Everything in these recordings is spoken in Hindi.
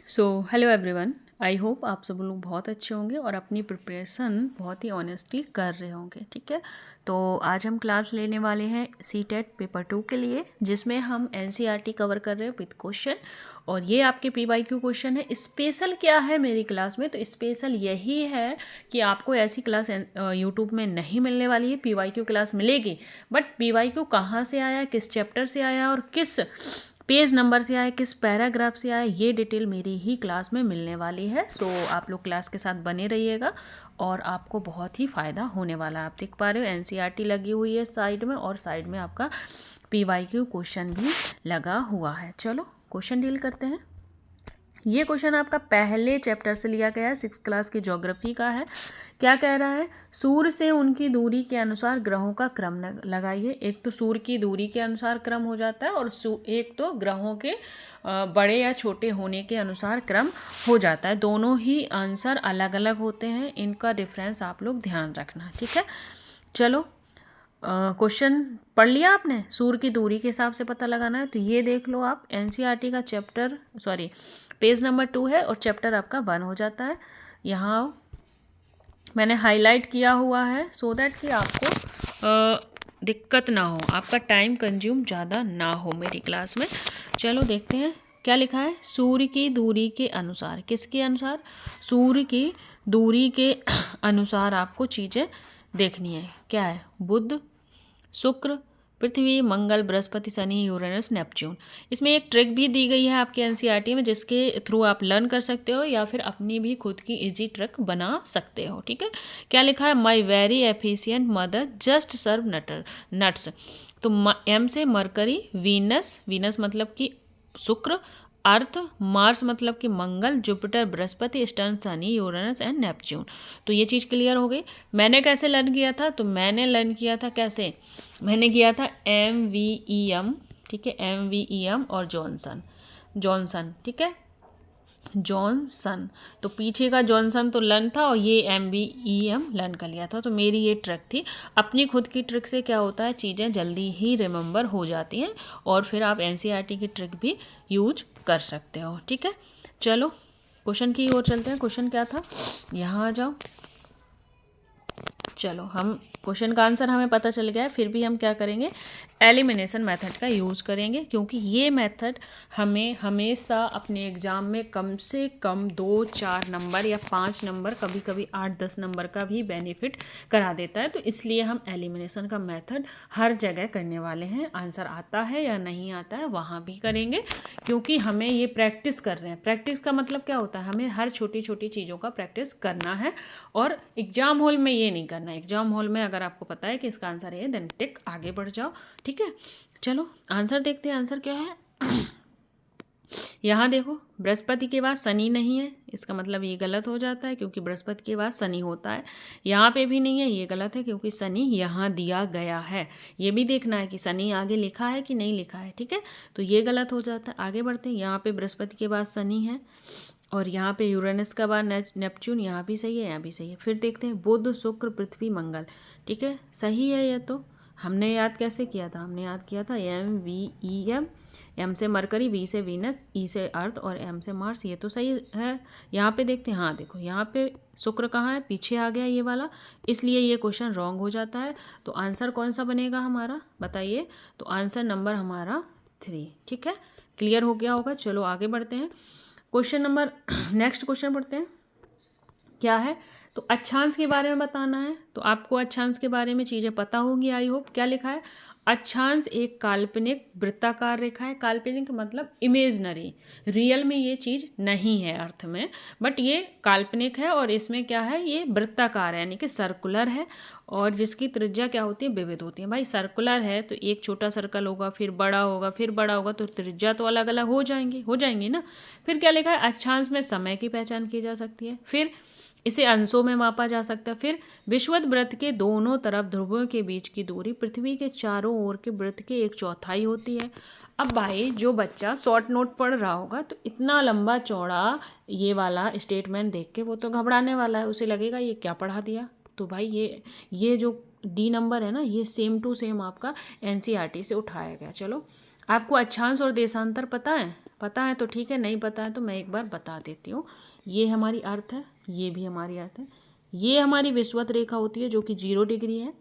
So hello everyone, I hope आप सब लोग बहुत अच्छे होंगे और अपनी प्रिपरेशन बहुत ही ऑनेस्टली कर रहे होंगे। ठीक है, तो आज हम क्लास लेने वाले हैं सीटेट पेपर 2 के लिए, जिसमें हम एनसीईआरटी कवर कर रहे हैं विद क्वेश्चन। और ये आपके पीवाईक्यू क्वेश्चन है। स्पेशल क्या है मेरी क्लास में? तो स्पेशल यही है कि आपको ऐसी क्लास यूट्यूब में नहीं मिलने वाली है। पीवाईक्यू क्लास मिलेगी, बट पीवाईक्यू कहाँ से आया, किस चैप्टर से आया और किस पेज नंबर से आए, किस पैराग्राफ से आए, ये डिटेल मेरी ही क्लास में मिलने वाली है। सो आप लोग क्लास के साथ बने रहिएगा और आपको बहुत ही फ़ायदा होने वाला है। आप देख पा रहे हो एनसीईआरटी लगी हुई है साइड में, और साइड में आपका पीवाईक्यू क्वेश्चन भी लगा हुआ है। चलो क्वेश्चन डील करते हैं। ये क्वेश्चन आपका पहले चैप्टर से लिया गया है, 6th क्लास की ज्योग्राफी का है। क्या कह रहा है? सूर्य से उनकी दूरी के अनुसार ग्रहों का क्रम लगाइए। एक तो सूर्य की दूरी के अनुसार क्रम हो जाता है, और एक तो ग्रहों के बड़े या छोटे होने के अनुसार क्रम हो जाता है। दोनों ही आंसर अलग अलग होते हैं, इनका डिफरेंस आप लोग ध्यान रखना। ठीक है, चलो क्वेश्चन पढ़ लिया आपने? सूर्य की दूरी के हिसाब से पता लगाना है। तो ये देख लो आप, एनसीईआरटी का चैप्टर पेज नंबर 2 है और चैप्टर आपका 1 हो जाता है। यहाँ मैंने हाईलाइट किया हुआ है सो दैट कि आपको दिक्कत ना हो, आपका टाइम कंज्यूम ज़्यादा ना हो मेरी क्लास में। चलो देखते हैं क्या लिखा है। सूर्य की दूरी के अनुसार, किसके अनुसार? सूर्य की दूरी के अनुसार आपको चीज़ें देखनी है। क्या है? बुध, शुक्र, पृथ्वी, मंगल, बृहस्पति, शनि, यूरेनस, नेपच्यून। इसमें एक ट्रिक भी दी गई है आपके एनसीईआरटी में, जिसके थ्रू आप लर्न कर सकते हो या फिर अपनी भी खुद की इजी ट्रिक बना सकते हो। ठीक है, क्या लिखा है? My very efficient mother just serve nuts. तो एम से मरकरी, वीनस, वीनस मतलब कि शुक्र, अर्थ, मार्स मतलब कि मंगल, जुपिटर, बृहस्पति, स्टर्न, शनि, यूरेनस एंड नेपच्यून। तो ये चीज़ क्लियर हो गई। मैंने कैसे लर्न किया था? तो मैंने लर्न किया था कैसे? मैंने किया था MVEM। ठीक है, MVEM और जॉनसन। ठीक है, जॉनसन। तो पीछे का जॉनसन तो लर्न था और ये MVEM लर्न कर लिया था। तो मेरी ये ट्रिक थी। अपनी खुद की ट्रिक से क्या होता है, चीज़ें जल्दी ही रिमेंबर हो जाती हैं और फिर आप एनसीईआरटी की ट्रिक भी यूज कर सकते हो। ठीक है, चलो क्वेश्चन की ओर चलते हैं। क्वेश्चन क्या था, यहाँ आ जाओ। चलो हम क्वेश्चन का आंसर हमें पता चल गया है, फिर भी हम क्या करेंगे? एलिमिनेशन मेथड का यूज़ करेंगे, क्योंकि ये मेथड हमें हमेशा अपने एग्ज़ाम में कम से कम 2-4 नंबर या 5 नंबर, कभी कभी 8-10 नंबर का भी बेनिफिट करा देता है। तो इसलिए हम एलिमिनेशन का मेथड हर जगह करने वाले हैं। आंसर आता है या नहीं आता है वहाँ भी करेंगे, क्योंकि हमें ये प्रैक्टिस कर रहे हैं। प्रैक्टिस का मतलब क्या होता है? हमें हर छोटी छोटी चीज़ों का प्रैक्टिस करना है, और एग्जाम हॉल में ये नहीं करना। एग्जाम हॉल में अगर आपको पता है कि इसका आंसर है, देन टिक, आगे बढ़ जाओ। ठीक है, चलो आंसर देखते हैं। आंसर क्या है? यहाँ देखो, बृहस्पति के बाद शनि नहीं है, इसका मतलब ये गलत हो जाता है, क्योंकि बृहस्पति के बाद शनि होता है। यहाँ पे भी नहीं है, ये गलत है, क्योंकि शनि यहाँ दिया गया है। ये भी देखना है कि शनि आगे लिखा है कि नहीं लिखा है। ठीक है, तो ये गलत हो जाता है। आगे बढ़ते हैं। यहाँ पे बृहस्पति के बाद शनि है, और यहाँ पे यूरेनस का बाद नेपच्यून। यहाँ भी सही है, यहाँ भी सही है। फिर देखते हैं बुध, शुक्र, पृथ्वी, मंगल। ठीक है, सही है ये। तो हमने याद कैसे किया था? हमने याद किया था MVEM। M से मरकरी, V से वीनस, E से अर्थ और M से मार्स। ये तो सही है। यहाँ पे देखते हैं। हाँ देखो, यहाँ पे शुक्र कहाँ है? पीछे आ गया ये वाला, इसलिए ये क्वेश्चन रॉन्ग हो जाता है। तो आंसर कौन सा बनेगा हमारा, बताइए? तो आंसर नंबर हमारा 3। ठीक है, क्लियर हो गया होगा। चलो आगे बढ़ते हैं। क्वेश्चन नंबर नेक्स्ट क्वेश्चन पढ़ते हैं। क्या है? तो अक्षांश के बारे में बताना है। तो आपको अक्षांश के बारे में चीज़ें पता होंगी, आई होप। क्या लिखा है? अक्षांश एक काल्पनिक वृत्ताकार रेखा है। काल्पनिक मतलब इमेजनरी, रियल में ये चीज़ नहीं है अर्थ में, बट ये काल्पनिक है। और इसमें क्या है? ये वृत्ताकार है, यानी कि सर्कुलर है, और जिसकी त्रिज्या क्या होती है? विविध होती है। भाई सर्कुलर है तो एक छोटा सर्कल होगा, फिर बड़ा होगा, फिर बड़ा होगा, तो त्रिज्या तो अलग अलग हो जाएंगी ना। फिर क्या लिखा है? अक्षांश में समय की पहचान की जा सकती है। फिर इसे अंशों में मापा जा सकता है। फिर विषुवत वृत्त के दोनों तरफ ध्रुवों के बीच की दूरी पृथ्वी के चारों ओर के वृत्त के 1/4 होती है। अब भाई जो बच्चा शॉर्ट नोट पढ़ रहा होगा, तो इतना लंबा चौड़ा ये वाला स्टेटमेंट देख के वो तो घबराने वाला है, उसे लगेगा ये क्या पढ़ा दिया। तो भाई ये जो D नंबर है ना, ये सेम टू सेम आपका एनसीईआरटी से उठाया गया। चलो, आपको अक्षांश और देशांतर पता है? पता है तो ठीक है, नहीं पता है तो मैं एक बार बता देती हूँ। ये हमारी अर्थ है, ये भी हमारी अर्थ है, ये हमारी विषुवत रेखा होती है जो कि 0 डिग्री है,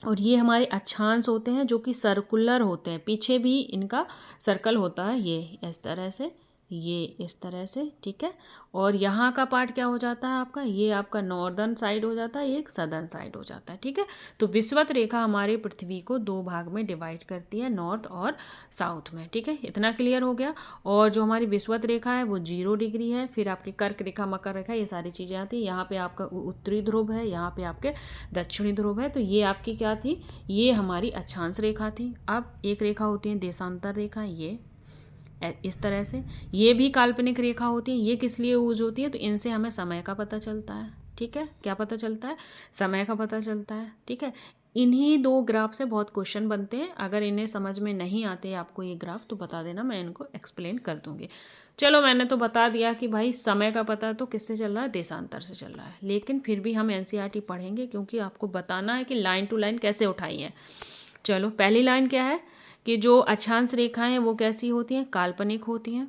और ये हमारे अक्षांश होते हैं जो कि सर्कुलर होते हैं, पीछे भी इनका सर्कल होता है, ये इस तरह से, ये इस तरह से, ठीक है। और यहाँ का पार्ट क्या हो जाता है आपका, ये आपका नॉर्दर्न साइड हो जाता है, ये एक सदर्न साइड हो जाता है, ठीक है। तो विषुवत रेखा हमारी पृथ्वी को 2 भाग में डिवाइड करती है, नॉर्थ और साउथ में, ठीक है। इतना क्लियर हो गया। और जो हमारी विषुवत रेखा है वो 0 डिग्री है, फिर आपकी कर्क रेखा, मकर रेखा, ये सारी चीज़ें आती हैं। यहाँ पे आपका उत्तरी ध्रुव है, यहाँ पे आपके दक्षिणी ध्रुव है। तो ये आपकी क्या थी, ये हमारी अक्षांश रेखा थी। अब एक रेखा होती है देशांतर रेखा, ये इस तरह से, ये भी काल्पनिक रेखा होती है। ये किस लिए यूज होती है, तो इनसे हमें समय का पता चलता है, ठीक है। क्या पता चलता है, समय का पता चलता है, ठीक है। इन्हीं 2 ग्राफ से बहुत क्वेश्चन बनते हैं। अगर इन्हें समझ में नहीं आते आपको ये ग्राफ तो बता देना, मैं इनको एक्सप्लेन कर दूंगी। चलो, मैंने तो बता दिया कि भाई समय का पता तो किससे चल रहा है, देशांतर से चल रहा है, लेकिन फिर भी हम एनसीईआरटी पढ़ेंगे क्योंकि आपको बताना है कि लाइन टू लाइन कैसे उठाई है। चलो, पहली लाइन क्या है कि जो अक्षांश रेखाएं हैं वो कैसी होती हैं, काल्पनिक होती हैं,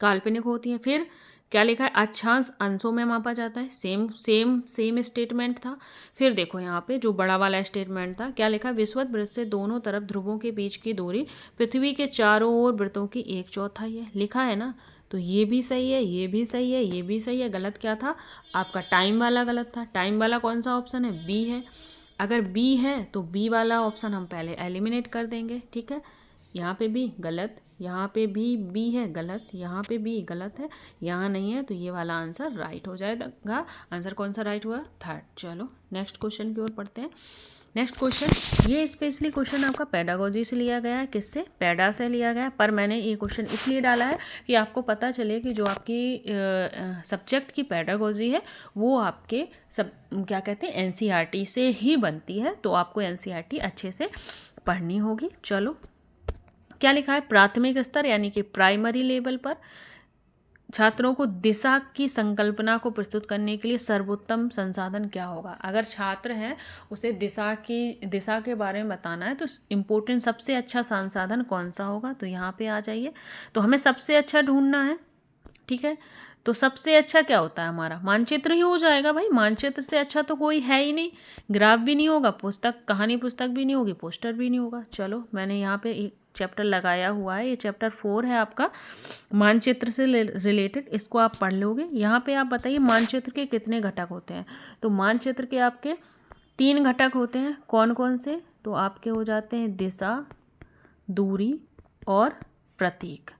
काल्पनिक होती हैं। फिर क्या लिखा है, अक्षांश अंशों में मापा जाता है, सेम स्टेटमेंट था। फिर देखो यहाँ पे जो बड़ा वाला स्टेटमेंट था, क्या लिखा है, विषुवत वृत्त से दोनों तरफ ध्रुवों के बीच की दूरी पृथ्वी के चारों ओर वृत्तों की 1/4 है, लिखा है ना। तो ये भी सही है, ये भी सही है, ये भी सही है। गलत क्या था आपका, टाइम वाला गलत था। टाइम वाला कौन सा ऑप्शन है, बी है। अगर बी है तो बी वाला ऑप्शन हम पहले एलिमिनेट कर देंगे, ठीक है। यहाँ पे भी गलत, यहाँ पे भी बी है गलत, यहाँ पे भी गलत है, यहाँ नहीं है, तो ये वाला आंसर राइट हो जाएगा। आंसर कौन सा राइट हुआ, 3rd। चलो नेक्स्ट क्वेश्चन की ओर पढ़ते हैं। नेक्स्ट क्वेश्चन, ये स्पेशली क्वेश्चन आपका पेडागोजी से लिया गया है, किससे, पैडा से लिया गया है। पर मैंने ये क्वेश्चन इसलिए डाला है कि आपको पता चले कि जो आपकी सब्जेक्ट की पेडागोजी है वो आपके क्या कहते हैं एनसीईआरटी से ही बनती है, तो आपको एनसीईआरटी अच्छे से पढ़नी होगी। चलो, क्या लिखा है, प्राथमिक स्तर यानी कि प्राइमरी लेवल पर छात्रों को दिशा की संकल्पना को प्रस्तुत करने के लिए सर्वोत्तम संसाधन क्या होगा। अगर छात्र हैं उसे दिशा के बारे में बताना है तो इम्पोर्टेंट सबसे अच्छा संसाधन कौन सा होगा, तो यहाँ पे आ जाइए। तो हमें सबसे अच्छा ढूंढना है, ठीक है। तो सबसे अच्छा क्या होता है हमारा, मानचित्र ही हो जाएगा भाई। मानचित्र से अच्छा तो कोई है ही नहीं। ग्राफ भी नहीं होगा, पुस्तक, कहानी पुस्तक भी नहीं होगी, पोस्टर भी नहीं होगा। चलो, मैंने यहाँ पे एक चैप्टर लगाया हुआ है, ये चैप्टर 4 है आपका, मानचित्र से रिलेटेड, इसको आप पढ़ लोगे। यहाँ पे आप बताइए मानचित्र के कितने घटक होते हैं। तो मानचित्र के आपके 3 घटक होते हैं, कौन कौन से, तो आपके हो जाते हैं दिशा, दूरी और प्रतीक।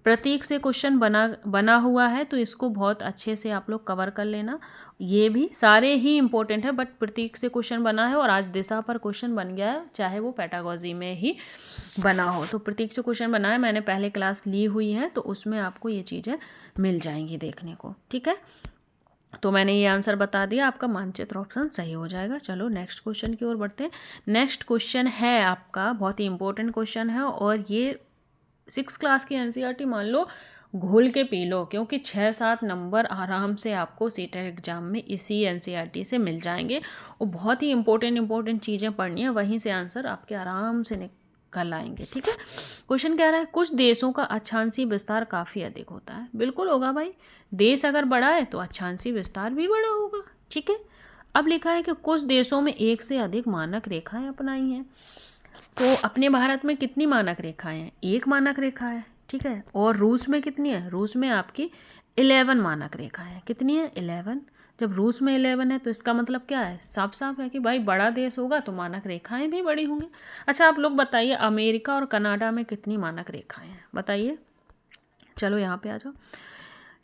प्रतीक से क्वेश्चन बना हुआ है तो इसको बहुत अच्छे से आप लोग कवर कर लेना। ये भी सारे ही इंपॉर्टेंट है, बट प्रतीक से क्वेश्चन बना है और आज दिशा पर क्वेश्चन बन गया है, चाहे वो पेडागोजी में ही बना हो। तो प्रतीक से क्वेश्चन बना है, मैंने पहले क्लास ली हुई है तो उसमें आपको ये चीज़ें मिल जाएंगी देखने को, ठीक है। तो मैंने ये आंसर बता दिया, आपका मानचित्र ऑप्शन सही हो जाएगा। चलो नेक्स्ट क्वेश्चन की ओर बढ़ते हैं। नेक्स्ट क्वेश्चन है आपका बहुत ही इंपॉर्टेंट क्वेश्चन है, और ये 6 क्लास की एनसीईआरटी मान लो घोल के पी लो, क्योंकि 6-7 नंबर आराम से आपको सीटेट एग्जाम में इसी एनसीईआरटी से मिल जाएंगे। और बहुत ही इंपॉर्टेंट चीज़ें पढ़नी है, वहीं से आंसर आपके आराम से निकल आएंगे, ठीक है। क्वेश्चन कह रहा है कुछ देशों का अक्षांशीय विस्तार काफ़ी अधिक होता है। बिल्कुल होगा भाई, देश अगर बड़ा है तो अक्षांशीय विस्तार भी बड़ा होगा, ठीक है। अब लिखा है कि कुछ देशों में 1 से अधिक मानक रेखाएं अपनाई हैं। तो अपने भारत में कितनी मानक रेखाएं हैं, 1 मानक रेखा है, ठीक है। और रूस में कितनी है, रूस में आपकी 11 मानक रेखाएं हैं। कितनी है, 11। जब रूस में 11 है तो इसका मतलब क्या है, साफ साफ है कि भाई बड़ा देश होगा तो मानक रेखाएं भी बड़ी होंगी। अच्छा, आप लोग बताइए अमेरिका और कनाडा में कितनी मानक रेखाएं हैं, बताइए। चलो यहाँ पे आ जाओ।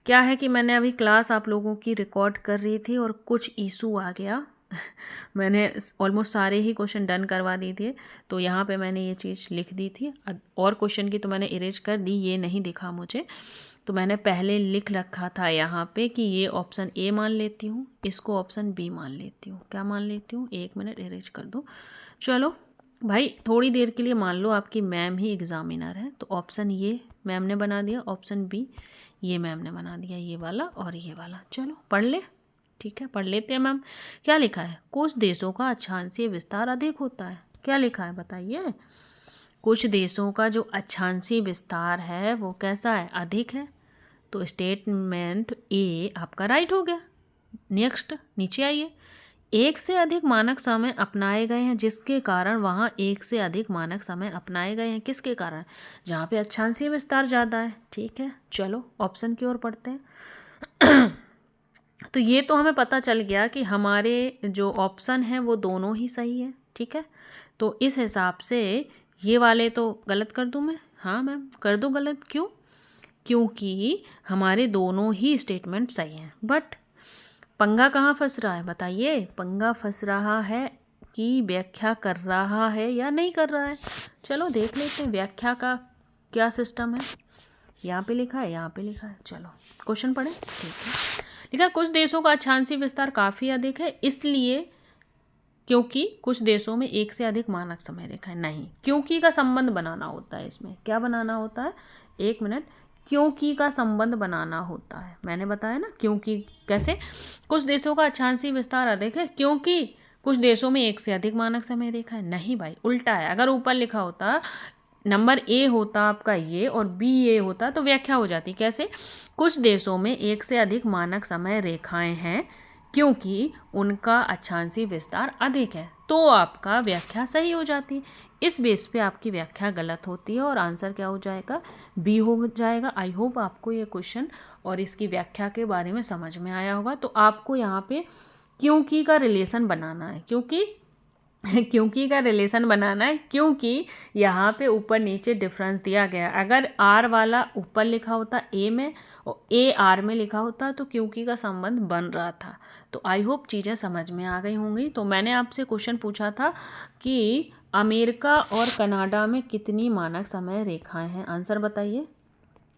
क्या है कि मैंने अभी क्लास आप लोगों की रिकॉर्ड कर रही थी और कुछ इशू आ गया मैंने ऑलमोस्ट सारे ही क्वेश्चन डन करवा दी थे, तो यहाँ पे मैंने ये चीज़ लिख दी थी, और क्वेश्चन की तो मैंने इरेज कर दी, ये नहीं दिखा मुझे। तो मैंने पहले लिख रखा था यहाँ पे कि ये ऑप्शन ए मान लेती हूँ, इसको ऑप्शन बी मान लेती हूँ। क्या मान लेती हूँ, 1 मिनट इरेज कर दो। चलो भाई, थोड़ी देर के लिए मान लो आपकी मैम ही एग्जामिनर है, तो ऑप्शन ये मैम ने बना दिया, ऑप्शन बी ये मैम ने बना दिया, ये वाला और ये वाला। चलो पढ़ ले, ठीक है, पढ़ लेते हैं मैम। क्या लिखा है, कुछ देशों का अक्षांशीय विस्तार अधिक होता है। क्या लिखा है बताइए, कुछ देशों का जो अक्षांशीय विस्तार है वो कैसा है, अधिक है। तो स्टेटमेंट ए आपका राइट हो गया। नेक्स्ट नीचे आइए, एक से अधिक मानक समय अपनाए गए हैं, जिसके कारण वहाँ एक से अधिक मानक समय अपनाए गए हैं, किसके कारण, जहाँ पे अक्षांशीय विस्तार ज़्यादा है। ठीक है, चलो ऑप्शन की ओर पढ़ते हैं। तो ये तो हमें पता चल गया कि हमारे जो ऑप्शन हैं वो दोनों ही सही है। ठीक है, तो इस हिसाब से ये वाले तो गलत कर दूँ मैं, हाँ मैम कर दूँ गलत, क्यों, क्योंकि हमारे दोनों ही स्टेटमेंट सही हैं। बट पंगा कहाँ फंस रहा है बताइए, पंगा फंस रहा है कि व्याख्या कर रहा है या नहीं कर रहा है। चलो देख लेते हैं व्याख्या का क्या सिस्टम है। यहाँ पे लिखा है, यहाँ पे लिखा है, चलो क्वेश्चन पढ़ें। ठीक है, लिखा कुछ देशों का अक्षांशीय विस्तार काफ़ी अधिक है, इसलिए क्योंकि कुछ देशों में एक से अधिक मानक समय रेखा है। नहीं, क्योंकि का संबंध बनाना होता है, इसमें क्या बनाना होता है, एक मिनट, क्योंकि का संबंध बनाना होता है। मैंने बताया ना क्योंकि कैसे, कुछ देशों का अक्षांशीय विस्तार अधिक है क्योंकि कुछ देशों में एक से अधिक मानक समय रेखा है। नहीं भाई, उल्टा है। अगर ऊपर लिखा होता नंबर ए होता आपका ये और बी ए होता तो व्याख्या हो जाती कैसे, कुछ देशों में एक से अधिक मानक समय रेखाएं हैं क्योंकि उनका अक्षांशीय विस्तार अधिक है, तो आपका व्याख्या सही हो जाती। इस बेस पे आपकी व्याख्या गलत होती है और आंसर क्या हो जाएगा, बी हो जाएगा। आई होप आपको ये क्वेश्चन और इसकी व्याख्या के बारे में समझ में आया होगा। तो आपको यहाँ पे क्योंकि का रिलेशन बनाना है, क्योंकि का रिलेशन बनाना है, क्योंकि यहाँ पे ऊपर नीचे डिफरेंस दिया गया। अगर आर वाला ऊपर लिखा होता ए में और ए आर में लिखा होता तो क्योंकि का संबंध बन रहा था। तो आई होप चीज़ें समझ में आ गई होंगी। तो मैंने आपसे क्वेश्चन पूछा था कि अमेरिका और कनाडा में कितनी मानक समय रेखाएं हैं, आंसर बताइए।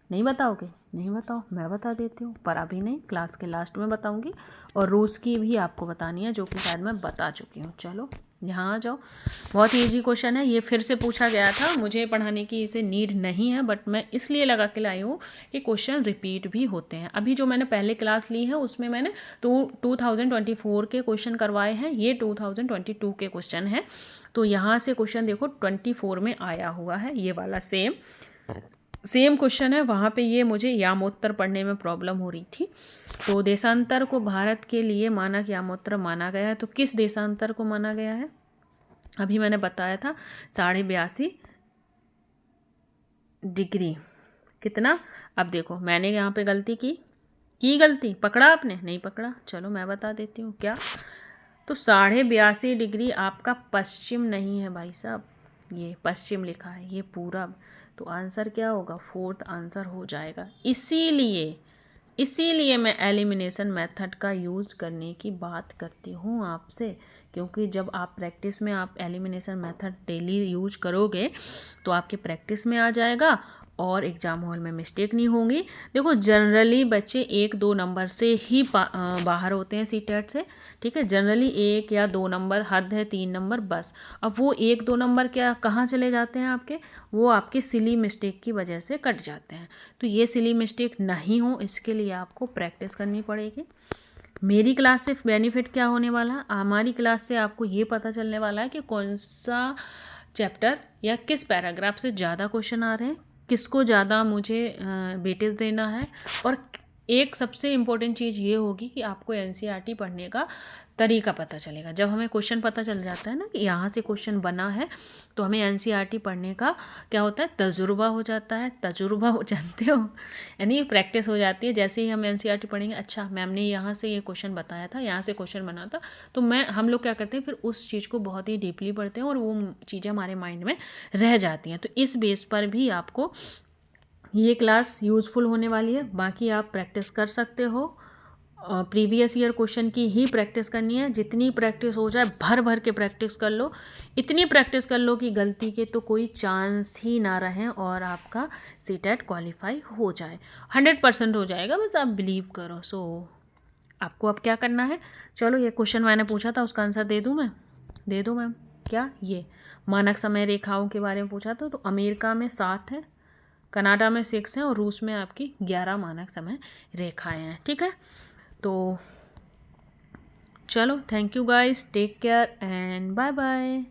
नहीं बताओगे, नहीं बताओ, मैं बता देती हूँ, पर अभी नहीं, क्लास के लास्ट में बताऊँगी। और रूस की भी आपको बतानी है, जो कि शायद मैं बता चुकी हूँ। चलो यहाँ आ जाओ, बहुत ईजी क्वेश्चन है। ये फिर से पूछा गया था, मुझे पढ़ाने की इसे नीड नहीं है, बट मैं इसलिए लगा के लाई हूँ कि क्वेश्चन रिपीट भी होते हैं। अभी जो मैंने पहले क्लास ली है उसमें मैंने 2024 के क्वेश्चन करवाए हैं, ये 2022 के क्वेश्चन हैं। तो यहाँ से क्वेश्चन देखो 24 में आया हुआ है, ये वाला सेम क्वेश्चन है। वहाँ पे ये मुझे यामोत्तर पढ़ने में प्रॉब्लम हो रही थी। तो देशांतर को भारत के लिए मानक यामोत्तर माना गया है, तो किस देशांतर को माना गया है, अभी मैंने बताया था 82.5 डिग्री, कितना। अब देखो मैंने यहाँ पे गलती की गलती, पकड़ा आपने, नहीं पकड़ा, चलो मैं बता देती हूँ क्या। तो 82.5 डिग्री आपका पश्चिम नहीं है भाई साहब, ये पश्चिम लिखा है, ये पूरब। तो आंसर क्या होगा, फोर्थ आंसर हो जाएगा। इसीलिए मैं एलिमिनेशन मेथड का यूज़ करने की बात करती हूँ आपसे, क्योंकि जब आप प्रैक्टिस में आप एलिमिनेशन मेथड डेली यूज करोगे तो आपके प्रैक्टिस में आ जाएगा और एग्ज़ाम हॉल में मिस्टेक नहीं होंगी। देखो जनरली बच्चे 1-2 नंबर से ही बाहर होते हैं सीटेट से, ठीक है। जनरली 1 या 2 नंबर हद है, 3 नंबर बस। अब वो 1-2 नंबर क्या कहाँ चले जाते हैं आपके, वो आपके सिली मिस्टेक की वजह से कट जाते हैं। तो ये सिली मिस्टेक नहीं हो, इसके लिए आपको प्रैक्टिस करनी पड़ेगी। मेरी क्लास से बेनिफिट क्या होने वाला है, हमारी क्लास से आपको ये पता चलने वाला है कि कौन सा चैप्टर या किस पैराग्राफ से ज़्यादा क्वेश्चन आ रहे हैं, किसको ज़्यादा मुझे वेटेज देना है। और एक सबसे इम्पोर्टेंट चीज़ ये होगी कि आपको एनसीईआरटी पढ़ने का तरीका पता चलेगा। जब हमें क्वेश्चन पता चल जाता है ना कि यहाँ से क्वेश्चन बना है, तो हमें एनसीईआरटी पढ़ने का क्या होता है, तजुर्बा हो जाता है। तजुर्बा हो जानते हो, यानी प्रैक्टिस हो जाती है। जैसे ही हम एनसीईआरटी पढ़ेंगे, अच्छा मैम ने यहाँ से ये क्वेश्चन बताया था, यहाँ से क्वेश्चन बना था, तो हम लोग क्या करते हैं, फिर उस चीज़ को बहुत ही डीपली पढ़ते हैं और वो चीज़ें हमारे माइंड में रह जाती हैं। तो इस बेस पर भी आपको ये क्लास यूज़फुल होने वाली है। बाकी आप प्रैक्टिस कर सकते हो, प्रीवियस ईयर क्वेश्चन की ही प्रैक्टिस करनी है। जितनी प्रैक्टिस हो जाए भर भर के प्रैक्टिस कर लो, इतनी प्रैक्टिस कर लो कि गलती के तो कोई चांस ही ना रहे और आपका सीटेट क्वालिफाई हो जाए। 100% हो जाएगा, बस आप बिलीव करो। सो आपको अब क्या करना है, चलो ये क्वेश्चन मैंने पूछा था उसका आंसर दे दूँ मैं, दे दो मैम। क्या, ये मानक समय रेखाओं के बारे में पूछा था, तो अमेरिका में 7 है, कनाडा में 6 है और रूस में आपकी 11 मानक समय रेखाएं हैं, ठीक है। तो चलो, thank you guys, take care and bye bye.